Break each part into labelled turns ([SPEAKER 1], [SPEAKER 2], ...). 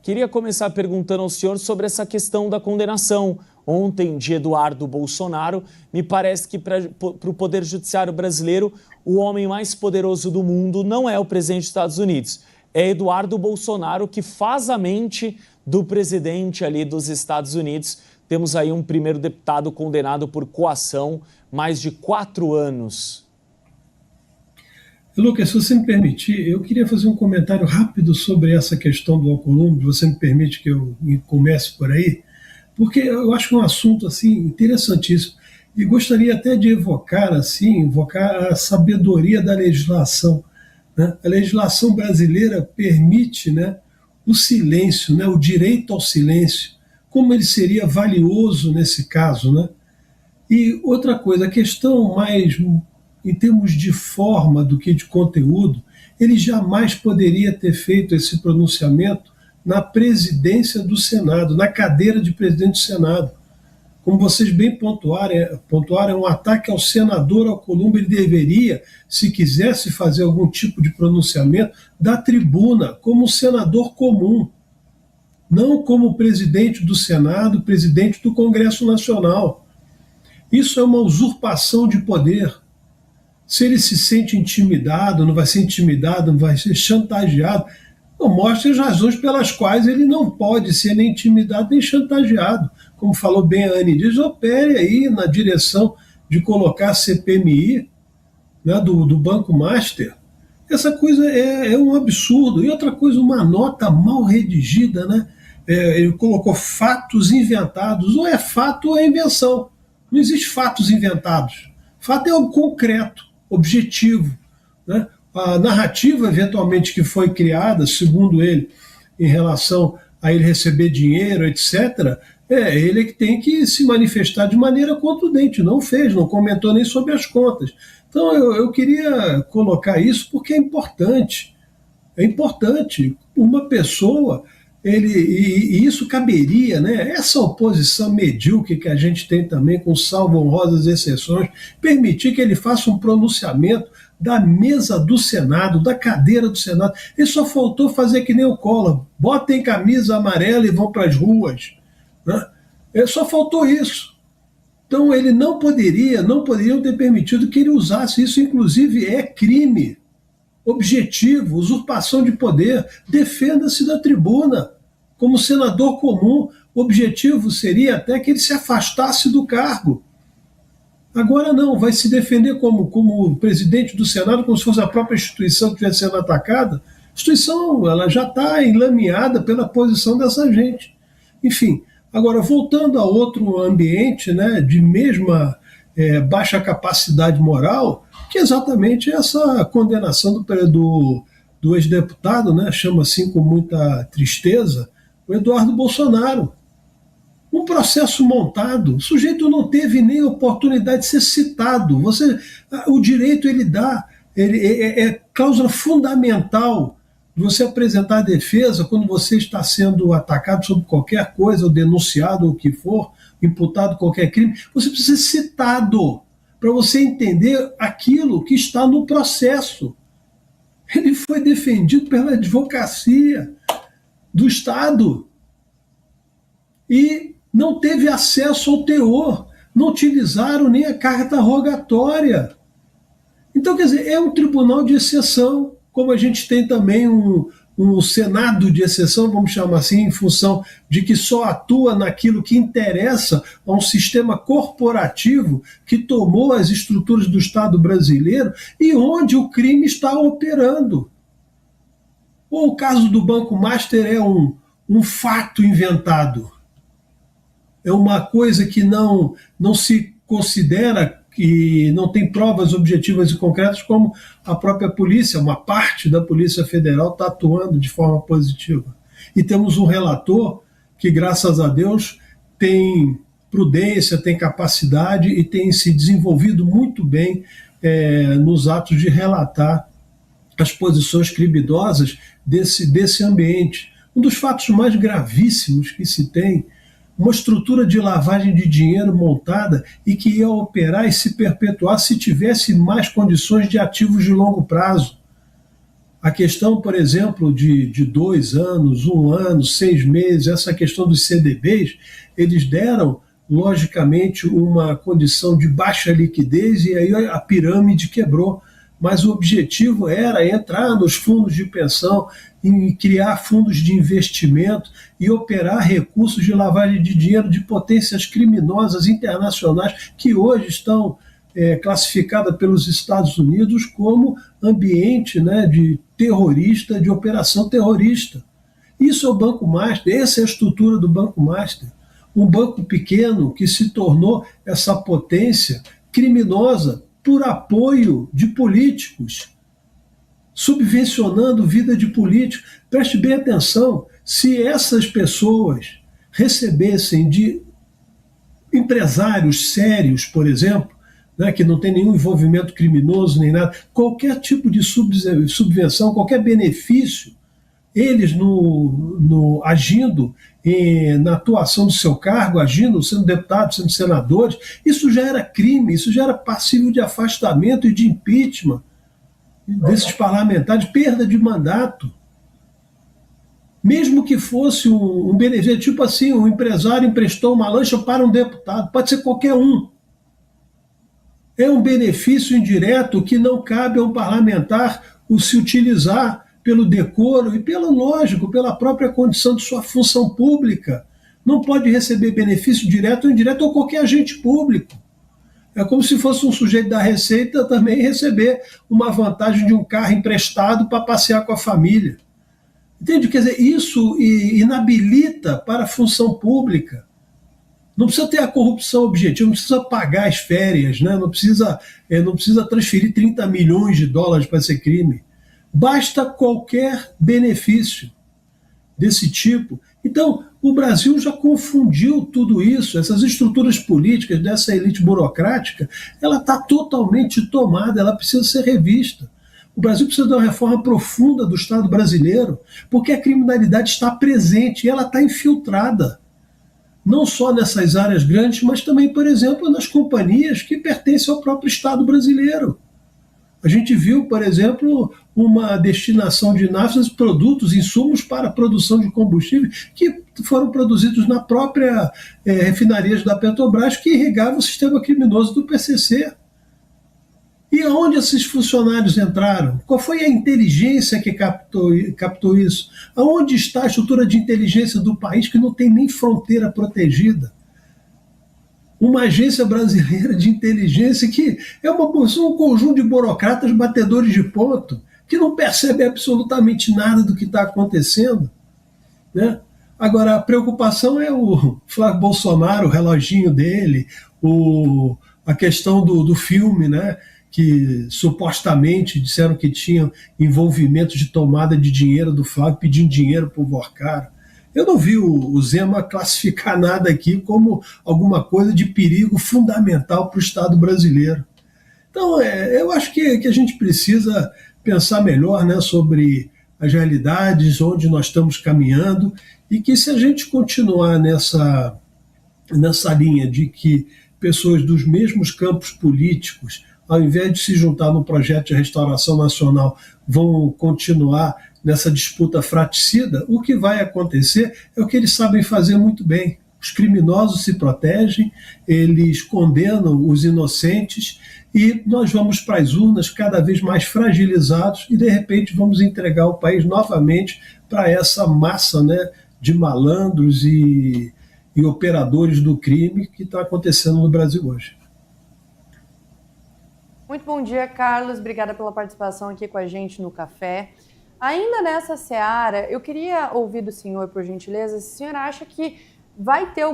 [SPEAKER 1] Queria começar perguntando ao senhor sobre essa questão da condenação ontem de Eduardo Bolsonaro. Me parece que para o Poder Judiciário brasileiro, o homem mais poderoso do mundo não é o presidente dos Estados Unidos. É Eduardo Bolsonaro que faz a mente do presidente ali dos Estados Unidos. Temos aí um primeiro deputado condenado por coação, mais de 4 anos.
[SPEAKER 2] Lucas, se você me permitir, eu queria fazer um comentário rápido sobre essa questão do Alcolumbre. Você me permite que eu comece por aí? Porque eu acho que é um assunto assim, interessantíssimo. E gostaria até de evocar a sabedoria da legislação, né? A legislação brasileira permite, né, o silêncio, né, o direito ao silêncio, como ele seria valioso nesse caso, né? E outra coisa, a questão mais em termos de forma do que de conteúdo, ele jamais poderia ter feito esse pronunciamento na presidência do Senado, na cadeira de presidente do Senado. Como vocês bem pontuaram, é um ataque ao senador Alcolumbre. Ele deveria, se quisesse fazer algum tipo de pronunciamento, da tribuna, como senador comum, não como presidente do Senado, presidente do Congresso Nacional. Isso é uma usurpação de poder. Se ele se sente intimidado, não vai ser intimidado, não vai ser chantageado, não mostre as razões pelas quais ele não pode ser nem intimidado nem chantageado. Como falou bem a Anne Dias, opere aí na direção de colocar a CPMI, né, do Banco Master. Essa coisa é um absurdo. E outra coisa, uma nota mal redigida, né? Ele colocou fatos inventados. Ou é fato ou é invenção. Não existe fatos inventados. Fato é algo concreto, objetivo, né? A narrativa, eventualmente, que foi criada, segundo ele, em relação a ele receber dinheiro, etc., ele que tem que se manifestar de maneira contundente. Não fez, não comentou nem sobre as contas. Então, eu queria colocar isso porque é importante. É importante. Uma pessoa, e isso caberia, né? Essa oposição medíocre que a gente tem também, com salvo honrosas exceções, permitir que ele faça um pronunciamento da mesa do Senado, da cadeira do Senado. Ele só faltou fazer que nem o Collor, botem camisa amarela e vão para as ruas, né? Só faltou isso. Então ele não poderiam ter permitido que ele usasse isso, inclusive é crime, objetivo, usurpação de poder. Defenda-se da tribuna. Como senador comum, o objetivo seria até que ele se afastasse do cargo. Agora não, vai se defender como presidente do Senado, como se fosse a própria instituição que estivesse sendo atacada. A instituição, ela já está enlameada pela posição dessa gente. Enfim, agora voltando a outro ambiente, né, de mesma baixa capacidade moral, que é exatamente essa condenação do ex-deputado, né, chama assim com muita tristeza, o Eduardo Bolsonaro. Um processo montado, o sujeito não teve nem oportunidade de ser citado. O direito ele dá, é cláusula fundamental de você apresentar a defesa quando você está sendo atacado sobre qualquer coisa, ou denunciado, ou o que for, imputado qualquer crime. Você precisa ser citado para você entender aquilo que está no processo. Ele foi defendido pela advocacia do Estado e não teve acesso ao teor, não utilizaram nem a carta rogatória. Então, quer dizer, é um tribunal de exceção, como a gente tem também um Senado de exceção, vamos chamar assim, em função de que só atua naquilo que interessa a um sistema corporativo que tomou as estruturas do Estado brasileiro e onde o crime está operando. Ou o caso do Banco Master é um fato inventado. É uma coisa que não se considera, que não tem provas objetivas e concretas, como a própria polícia, uma parte da Polícia Federal está atuando de forma positiva. E temos um relator que, graças a Deus, tem prudência, tem capacidade e tem se desenvolvido muito bem nos atos de relatar as posições criminosas desse ambiente. Um dos fatos mais gravíssimos que se tem, uma estrutura de lavagem de dinheiro montada e que ia operar e se perpetuar se tivesse mais condições de ativos de longo prazo. A questão, por exemplo, de 2 anos, 1 ano, 6 meses, essa questão dos CDBs, eles deram, logicamente, uma condição de baixa liquidez e aí a pirâmide quebrou. Mas o objetivo era entrar nos fundos de pensão, em criar fundos de investimento e operar recursos de lavagem de dinheiro de potências criminosas internacionais que hoje estão classificadas pelos Estados Unidos como ambiente, né, de terrorista, de operação terrorista. Isso é o Banco Master, essa é a estrutura do Banco Master. Um banco pequeno que se tornou essa potência criminosa por apoio de políticos, subvencionando vida de políticos. Preste bem atenção, se essas pessoas recebessem de empresários sérios, por exemplo, né, que não tem nenhum envolvimento criminoso nem nada, qualquer tipo de subvenção, qualquer benefício, eles agindo na atuação do seu cargo, agindo, sendo deputados, sendo senadores, isso já era crime, isso já era passível de afastamento e de impeachment desses parlamentares, perda de mandato. Mesmo que fosse um benefício, tipo assim, um empresário emprestou uma lancha para um deputado, pode ser qualquer um. É um benefício indireto que não cabe a um parlamentar o se utilizar pelo decoro e pela própria condição de sua função pública. Não pode receber benefício direto ou indireto ou qualquer agente público. É como se fosse um sujeito da Receita também receber uma vantagem de um carro emprestado para passear com a família. Entende? Quer dizer, isso inabilita para a função pública. Não precisa ter a corrupção objetiva, não precisa pagar as férias, né? não precisa transferir 30 milhões de dólares para ser crime. Basta qualquer benefício desse tipo. Então, o Brasil já confundiu tudo isso, essas estruturas políticas dessa elite burocrática, ela está totalmente tomada, ela precisa ser revista. O Brasil precisa de uma reforma profunda do Estado brasileiro, porque a criminalidade está presente e ela está infiltrada. Não só nessas áreas grandes, mas também, por exemplo, nas companhias que pertencem ao próprio Estado brasileiro. A gente viu, por exemplo, uma destinação de naftas, produtos, insumos para a produção de combustível que foram produzidos na própria refinarias da Petrobras, que irrigava o sistema criminoso do PCC. E aonde esses funcionários entraram? Qual foi a inteligência que captou isso? Aonde está a estrutura de inteligência do país que não tem nem fronteira protegida? Uma agência brasileira de inteligência que é um conjunto de burocratas batedores de ponto, que não percebe absolutamente nada do que está acontecendo. Né? Agora, a preocupação é o Flávio Bolsonaro, o reloginho dele, a questão do filme, né? Que supostamente disseram que tinham envolvimento de tomada de dinheiro do Flávio, pedindo dinheiro para o Vorcaro. Eu não vi o Zema classificar nada aqui como alguma coisa de perigo fundamental para o Estado brasileiro. Então, eu acho que a gente precisa pensar melhor, né, sobre as realidades, onde nós estamos caminhando, e que se a gente continuar nessa linha de que pessoas dos mesmos campos políticos, ao invés de se juntar no projeto de restauração nacional, vão continuar nessa disputa fratricida, o que vai acontecer é o que eles sabem fazer muito bem. Os criminosos se protegem, eles condenam os inocentes e nós vamos para as urnas cada vez mais fragilizados e, de repente, vamos entregar o país novamente para essa massa, né, de malandros e operadores do crime que está acontecendo no Brasil hoje.
[SPEAKER 3] Muito bom dia, Carlos. Obrigada pela participação aqui com a gente no Café. Ainda nessa seara, eu queria ouvir do senhor, por gentileza, se o senhor acha que vai ter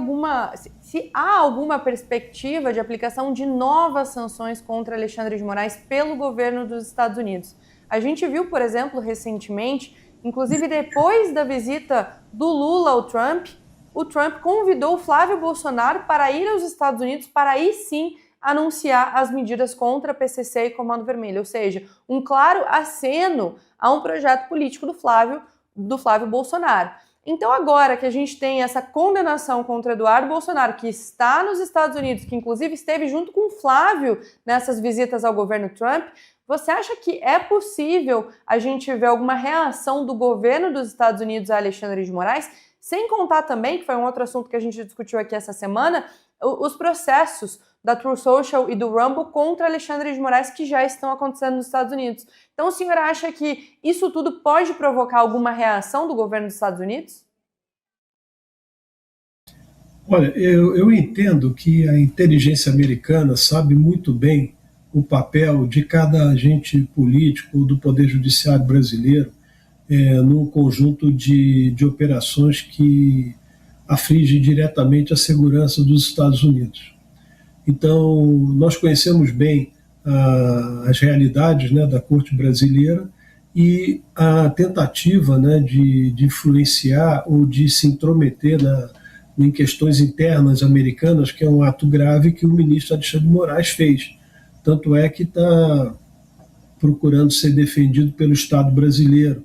[SPEAKER 3] se há alguma perspectiva de aplicação de novas sanções contra Alexandre de Moraes pelo governo dos Estados Unidos. A gente viu, por exemplo, recentemente, inclusive depois da visita do Lula ao Trump, o Trump convidou o Flávio Bolsonaro para ir aos Estados Unidos para aí sim anunciar as medidas contra a PCC e Comando Vermelho, ou seja, um claro aceno a um projeto político do Flávio Bolsonaro. Então agora que a gente tem essa condenação contra Eduardo Bolsonaro, que está nos Estados Unidos, que inclusive esteve junto com o Flávio nessas visitas ao governo Trump, Você acha que é possível a gente ver alguma reação do governo dos Estados Unidos a Alexandre de Moraes? Sem contar também, que foi um outro assunto que a gente discutiu aqui essa semana, os processos da Truth Social e do Rumble contra Alexandre de Moraes que já estão acontecendo nos Estados Unidos. Então o senhor acha que isso tudo pode provocar alguma reação do governo dos Estados Unidos?
[SPEAKER 2] Olha, eu entendo que a inteligência americana sabe muito bem o papel de cada agente político do Poder Judiciário brasileiro num conjunto de operações que aflige diretamente a segurança dos Estados Unidos. Então, nós conhecemos bem as realidades, né, da Corte brasileira e a tentativa, né, de influenciar ou de se intrometer em questões internas americanas, que é um ato grave que o ministro Alexandre de Moraes fez. Tanto é que está procurando ser defendido pelo Estado brasileiro.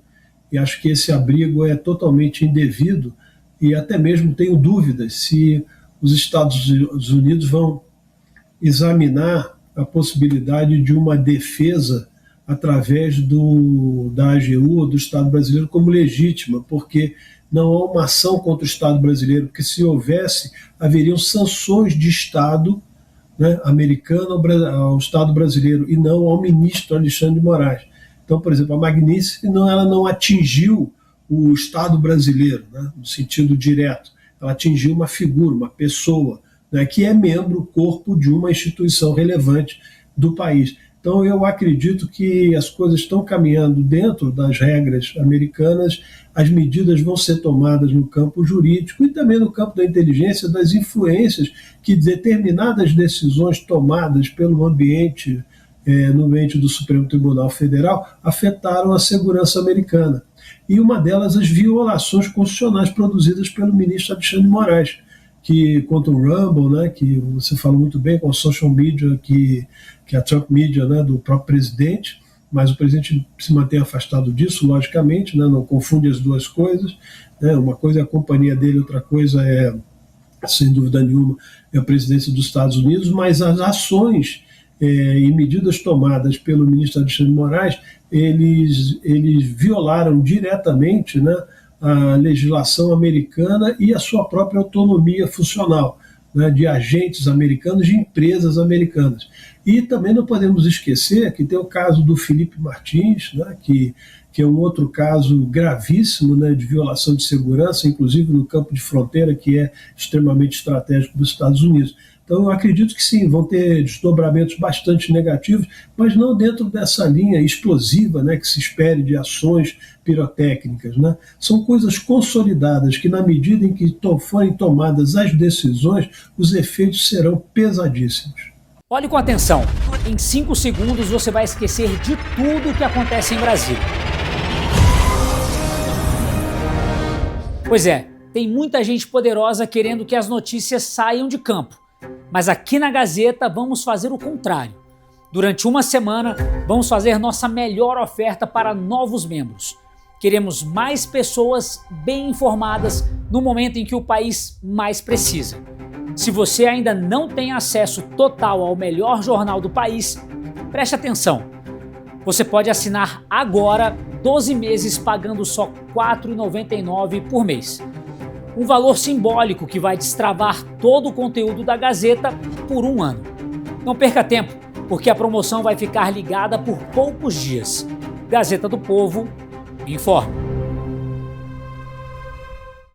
[SPEAKER 2] E acho que esse abrigo é totalmente indevido e até mesmo tenho dúvidas se os Estados Unidos vão examinar a possibilidade de uma defesa através da AGU, do Estado brasileiro, como legítima, porque não há uma ação contra o Estado brasileiro, porque se houvesse, haveriam sanções de Estado, né, americano ao Estado brasileiro e não ao ministro Alexandre de Moraes. Então, por exemplo, a Magnitsky ela não atingiu o Estado brasileiro, né, no sentido direto, ela atingiu uma figura, uma pessoa, né, que é membro, corpo de uma instituição relevante do país. Então, eu acredito que as coisas estão caminhando dentro das regras americanas, as medidas vão ser tomadas no campo jurídico e também no campo da inteligência, das influências que determinadas decisões tomadas pelo ambiente, no ambiente do Supremo Tribunal Federal, afetaram a segurança americana. E uma delas, as violações constitucionais produzidas pelo ministro Alexandre de Moraes, que contra o Rumble, né, que você falou muito bem, com o social media, que a Trump Media, né, do próprio presidente, mas o presidente se mantém afastado disso, logicamente, né, não confunde as duas coisas, né, uma coisa é a companhia dele, outra coisa é, sem dúvida nenhuma, é a presidência dos Estados Unidos, mas as ações e medidas tomadas pelo ministro Alexandre de Moraes, eles violaram diretamente, né, a legislação americana e a sua própria autonomia funcional, né, de agentes americanos, de empresas americanas. E também não podemos esquecer que tem o caso do Felipe Martins, né, que é um outro caso gravíssimo, né, de violação de segurança, inclusive no campo de fronteira, que é extremamente estratégico dos Estados Unidos. Então, eu acredito que sim, vão ter desdobramentos bastante negativos, mas não dentro dessa linha explosiva, né, que se espere de ações pirotécnicas, né? São coisas consolidadas que, na medida em que forem tomadas as decisões, os efeitos serão pesadíssimos.
[SPEAKER 4] Olhe com atenção. Em 5 segundos você vai esquecer de tudo o que acontece em Brasília. Pois é, tem muita gente poderosa querendo que as notícias saiam de campo. Mas aqui na Gazeta vamos fazer o contrário. Durante uma semana, vamos fazer nossa melhor oferta para novos membros. Queremos mais pessoas bem informadas no momento em que o país mais precisa. Se você ainda não tem acesso total ao melhor jornal do país, preste atenção. Você pode assinar agora 12 meses pagando só R$ 4,99 por mês. Um valor simbólico que vai destravar todo o conteúdo da Gazeta por 1 ano. Não perca tempo, porque a promoção vai ficar ligada por poucos dias. Gazeta do Povo, informa.